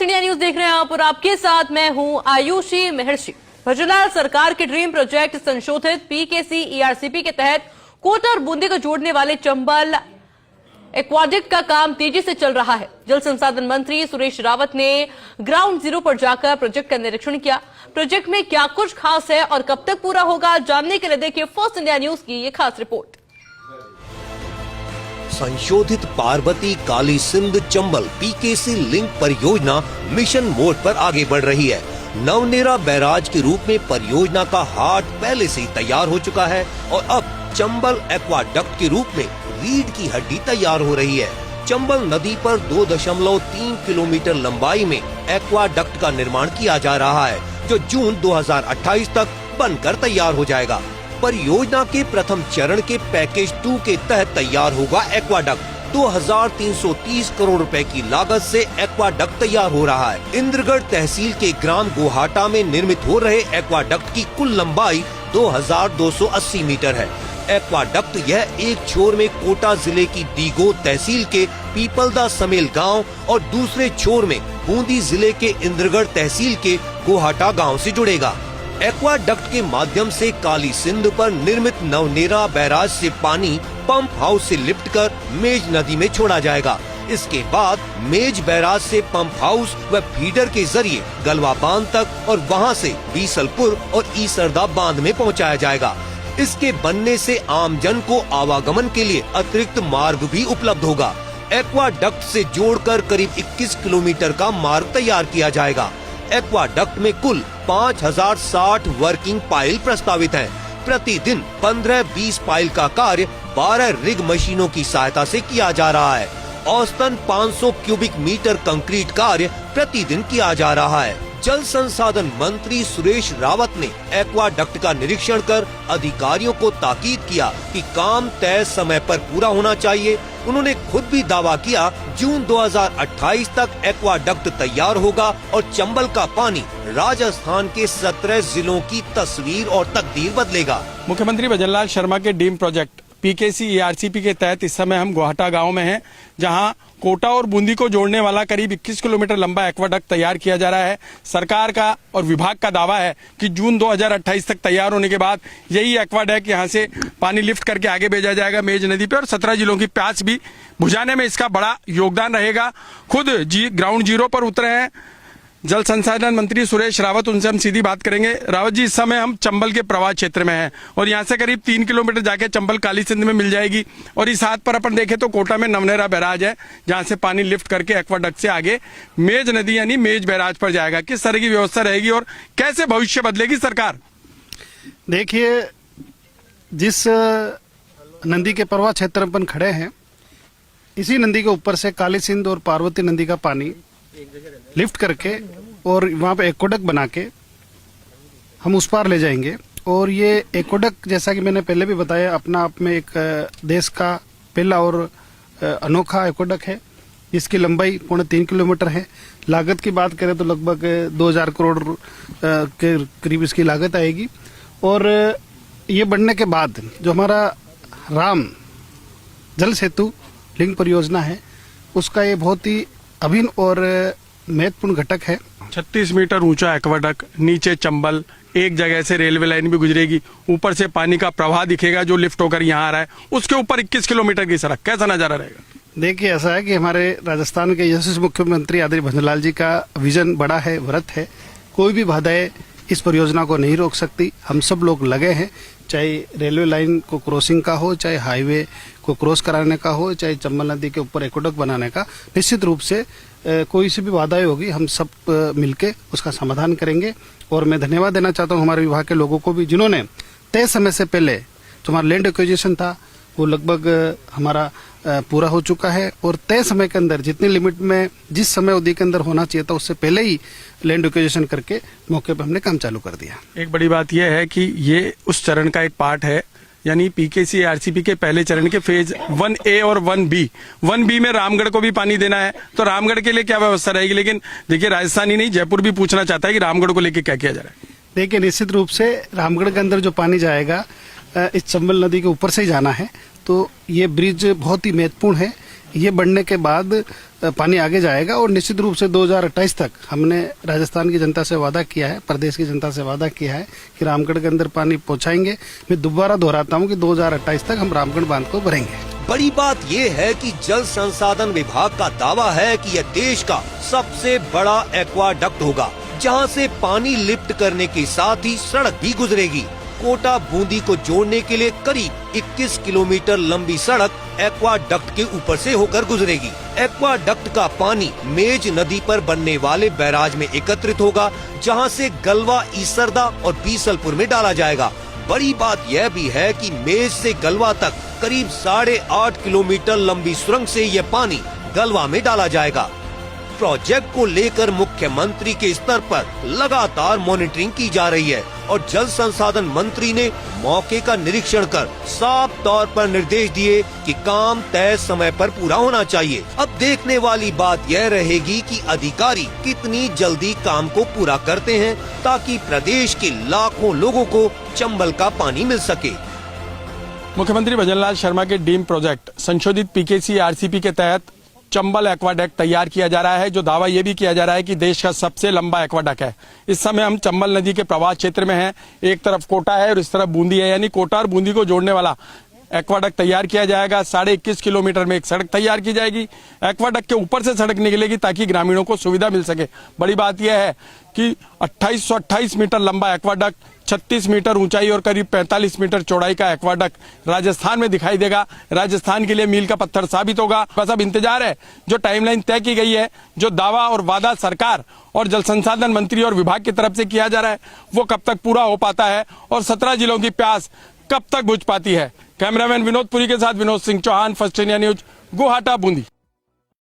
First India news देख रहे हैं आप और आपके साथ मैं हूं आयुषी महर्षि। भजनलाल सरकार के ड्रीम प्रोजेक्ट संशोधित पीकेसी ईआरसीपी के तहत कोटा और बूंदी को जोड़ने वाले चंबल एक्वाडक्ट का काम तेजी से चल रहा है। जल संसाधन मंत्री सुरेश रावत ने ग्राउंड जीरो पर जाकर प्रोजेक्ट का निरीक्षण किया। प्रोजेक्ट में क्या कुछ खास है और कब तक पूरा होगा, जानने के लिए देखिए फर्स्ट इंडिया न्यूज की ये खास रिपोर्ट। संशोधित पार्वती काली सिंध चंबल पीकेसी लिंक परियोजना मिशन मोड पर आगे बढ़ रही है। नवनेरा बैराज के रूप में परियोजना का हार्ट पहले से ही तैयार हो चुका है और अब चंबल एक्वाडक्ट के रूप में रीढ़ की हड्डी तैयार हो रही है। चंबल नदी पर 2.3 किलोमीटर लंबाई में एक्वाडक्ट का निर्माण किया जा रहा है, जो जून 2028 तक बनकर तैयार हो जाएगा। परियोजना के प्रथम चरण के पैकेज 2 के तहत तैयार होगा एक्वाडक्ट। 2330 करोड़ रुपए की लागत से एक्वाडक्ट तैयार हो रहा है। इंद्रगढ़ तहसील के ग्राम गोहाटा में निर्मित हो रहे एक्वाडक्ट की कुल लंबाई 2280 मीटर है। एक्वाडक्ट यह एक छोर में कोटा जिले की डीगो तहसील के पीपलदा समेल गांव और दूसरे छोर में बूंदी जिले के इंद्रगढ़ तहसील के गोहाटा गांव से जुड़ेगा। एक्वाडक्ट के माध्यम से काली सिंध पर निर्मित नवनेरा बैराज से पानी पंप हाउस से लिफ्ट कर मेज नदी में छोड़ा जाएगा। इसके बाद मेज बैराज से पंप हाउस व फीडर के जरिए गलवा बांध तक और वहां से बीसलपुर और ईसरदा बांध में पहुंचाया जाएगा। इसके बनने से आमजन को आवागमन के लिए अतिरिक्त मार्ग भी उपलब्ध होगा। एक्वाडक्ट से जोड़कर करीब 21 किलोमीटर का मार्ग तैयार किया जाएगा। एक्वाडक्ट में कुल 5060 वर्किंग पाइल प्रस्तावित हैं। प्रतिदिन 15-20 पाइल का कार्य 12 रिग मशीनों की सहायता से किया जा रहा है। औसतन 500 क्यूबिक मीटर कंक्रीट कार्य प्रतिदिन किया जा रहा है। जल संसाधन मंत्री सुरेश रावत ने एक्वाडक्ट का निरीक्षण कर अधिकारियों को ताकीद किया कि काम तय समय पर पूरा होना चाहिए। उन्होंने खुद भी दावा किया जून 2028 तक एक्वाडक्ट तैयार होगा और चंबल का पानी राजस्थान के 17 जिलों की तस्वीर और तकदीर बदलेगा। मुख्यमंत्री भजनलाल शर्मा के ड्रीम प्रोजेक्ट पीकेसी ईआरसीपी के तहत इस समय हम गोहाटा गांव में हैं, जहां कोटा और बूंदी को जोड़ने वाला करीब 21 किलोमीटर लंबा एक्वाडक्ट तैयार किया जा रहा है। सरकार का और विभाग का दावा है कि जून 2028 तक तैयार होने के बाद यही एक्वाडक्ट यहां से पानी लिफ्ट करके आगे भेजा जाएगा मेज नदी पे और 17 जिलों की प्यास भी बुझाने में इसका बड़ा योगदान रहेगा। खुद ग्राउंड जीरो पर उतरे हैं जल संसाधन मंत्री सुरेश रावत, उनसे हम सीधी बात करेंगे। रावत जी, इस समय हम चंबल के प्रवाह क्षेत्र में हैं और यहाँ से करीब 3 किलोमीटर जाके चंबल काली सिंध में मिल जाएगी और इस हाथ पर अपन देखें तो कोटा में नवनेरा बैराज है, जहाँ से पानी लिफ्ट करके एक्वाडक्ट से आगे मेज नदी यानी मेज बैराज पर जाएगा। किस तरह की व्यवस्था रहेगी और कैसे भविष्य बदलेगी सरकार? देखिए, जिस नदी के प्रवाह क्षेत्र में अपन खड़े हैं, इसी नदी के ऊपर से काली सिंध और पार्वती नदी का पानी लिफ्ट करके और वहाँ पे एक्वाडक्ट बना के हम उस पार ले जाएंगे। और ये एक्वाडक्ट, जैसा कि मैंने पहले भी बताया, अपना आप में एक देश का पहला और अनोखा एक्वाडक्ट है, जिसकी लंबाई 3.25 किलोमीटर है। लागत की बात करें तो लगभग 2000 करोड़ के करीब इसकी लागत आएगी। और ये बनने के बाद जो हमारा राम जल सेतु लिंक परियोजना है, उसका ये बहुत ही अभिन्न और महत्वपूर्ण घटक है। 36 मीटर ऊंचा एक्वाडक्ट, नीचे चंबल, एक जगह से रेलवे लाइन भी गुजरेगी, ऊपर से पानी का प्रवाह दिखेगा जो लिफ्ट होकर यहाँ आ रहा है, उसके ऊपर 21 किलोमीटर की सड़क। कैसा नजारा रहेगा? देखिए, ऐसा है कि हमारे राजस्थान के यशस्वी मुख्यमंत्री आदरणीय भजनलाल जी का विजन बड़ा है, व्रत है। कोई भी बाधाएं इस परियोजना को नहीं रोक सकती। हम सब लोग लगे हैं, चाहे रेलवे लाइन को क्रॉसिंग का हो, चाहे हाईवे को क्रॉस कराने का हो, चाहे चंबल नदी के ऊपर एक्वाडक्ट बनाने का। निश्चित रूप से कोई सी भी बाधाएं होगी, हम सब मिलके उसका समाधान करेंगे। और मैं धन्यवाद देना चाहता हूं हमारे विभाग के लोगों को भी, जिन्होंने तय समय से पहले जो हमारा लैंड एक्विजिशन था वो लगभग हमारा पूरा हो चुका है और तय समय के अंदर जितनी लिमिट में जिस समय अवधि के अंदर होना चाहिए था उससे पहले ही लैंड एक्विजिशन करके मौके पर हमने काम चालू कर दिया। एक बड़ी बात यह है कि ये उस चरण का एक पार्ट है, यानी पीकेसी आरसीपी के पहले चरण के फेज 1A और 1B। 1B में रामगढ़ को भी पानी देना है, तो रामगढ़ के लिए क्या व्यवस्था रहेगी? लेकिन देखिए, राजस्थान ही नहीं, जयपुर भी पूछना चाहता है कि रामगढ़ को लेकर क्या किया जा रहा है। देखिए, निश्चित रूप से रामगढ़ के अंदर जो पानी जाएगा इस चंबल नदी के ऊपर से ही जाना है, तो ये ब्रिज बहुत ही महत्वपूर्ण है। ये बढ़ने के बाद पानी आगे जाएगा और निश्चित रूप से 2028 तक हमने राजस्थान की जनता से वादा किया है, प्रदेश की जनता से वादा किया है कि रामगढ़ के अंदर पानी पहुंचाएंगे। मैं दोबारा दोहराता हूं कि 2028 तक हम रामगढ़ बांध को भरेंगे। बड़ी बात यह है कि जल संसाधन विभाग का दावा है कि यह देश का सबसे बड़ा एक्वाडक्ट होगा, जहां से पानी लिफ्ट करने के साथ ही सड़क भी गुजरेगी। कोटा बूंदी को जोड़ने के लिए करीब 21 किलोमीटर लंबी सड़क एक्वाडक्ट के ऊपर से होकर गुजरेगी। एक्वाडक्ट का पानी मेज नदी पर बनने वाले बैराज में एकत्रित होगा, जहां से गलवा, ईसरदा और बीसलपुर में डाला जाएगा। बड़ी बात यह भी है कि मेज से गलवा तक करीब 8.5 किलोमीटर लंबी सुरंग से यह पानी गलवा में डाला जाएगा। प्रोजेक्ट को लेकर मुख्यमंत्री के स्तर पर लगातार मॉनिटरिंग की जा रही है और जल संसाधन मंत्री ने मौके का निरीक्षण कर साफ तौर पर निर्देश दिए कि काम तय समय पर पूरा होना चाहिए। अब देखने वाली बात यह रहेगी कि अधिकारी कितनी जल्दी काम को पूरा करते हैं, ताकि प्रदेश के लाखों लोगों को चंबल का पानी मिल सके। मुख्यमंत्री भजनलाल शर्मा के डीम प्रोजेक्ट संशोधित पीकेसी आरसीपी के तहत चंबल एक्वाडक्ट तैयार किया जा रहा है, जो दावा ये भी किया जा रहा है कि देश का सबसे लंबा एक्वाडक्ट है। इस समय हम चंबल नदी के प्रवाह क्षेत्र में हैं। एक तरफ कोटा है और इस तरफ बूंदी है, यानी कोटा और बूंदी को जोड़ने वाला एक्वाडक्ट तैयार किया जाएगा। 21.5 किलोमीटर में एक सड़क तैयार की जाएगी। एक्वाडक्ट के ऊपर से सड़क निकलेगी ताकि ग्रामीणों को सुविधा मिल सके। बड़ी बात यह है कि 2828 मीटर लंबा एक्वाडक्ट, 36 मीटर ऊंचाई और करीब 45 मीटर चौड़ाई का एक्वाडक्ट राजस्थान में दिखाई देगा। राजस्थान के लिए मील का पत्थर साबित होगा। बस अब इंतजार है, जो टाइमलाइन तय की गई है, जो दावा और वादा सरकार और जल संसाधन मंत्री और विभाग की तरफ से किया जा रहा है, वो कब तक पूरा हो पाता है और 17 जिलों की प्यास कब तक बुझ पाती है। कैमरामैन विनोद पुरी के साथ Vinod Singh Chauhan, First India News, Guwahati, Bundi.